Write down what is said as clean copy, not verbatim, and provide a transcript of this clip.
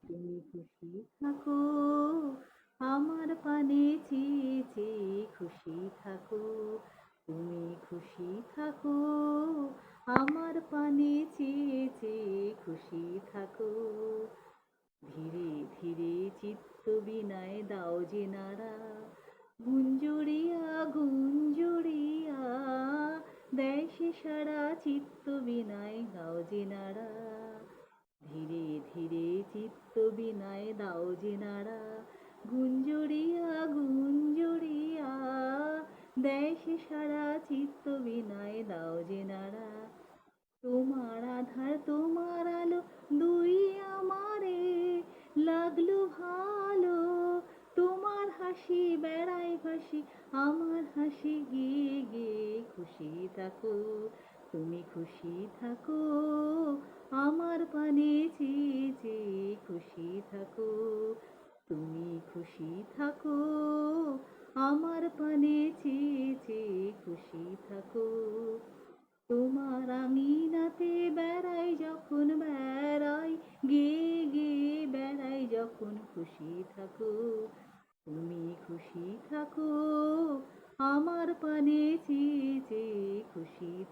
তুমি খুশি থাকো, আমার পানে চেয়ে চেয়ে খুশি থাকো। তুমি খুশি থাকো, আমার পানে চেয়ে চেয়ে খুশি থাকো। ধীরে ধীরে চিত্ত বিনায় দাও যে নাড়া, গুঞ্জুরিয়া গুঞ্জুরিয়া দেয় সে সারা, চিত্ত বিনায় দাও যে নাড়া। ধীরে ধীরে চিত্ত বিনায় দাও যে নাড়া, গুঞ্জুরিয়া গুঞ্জুরিয়া দেয় সে সারা, চিত্ত বিনায় দাও যে নাড়া। তোমার আধার তোমার আলো দুই আমারে লাগলো ভালো, তোমার হাসি বেড়ায় ভাসি, আমার হাসি গিয়ে গিয়ে খুশি থাকো। তুমি খুশি থাকো, আমার পানে চেয়ে চেয়ে খুশি থাকো। তুমি খুশি থাকো, আমার পানে চেয়ে চেয়ে খুশি থাকো। তোমার আঙিনাতে বেড়াই যখন বেড়াই, গেয়ে গেয়ে বেড়াই যখন খুশি থাকো। তুমি খুশি থাকো, আমার পানে চেয়ে চেয়ে খুশি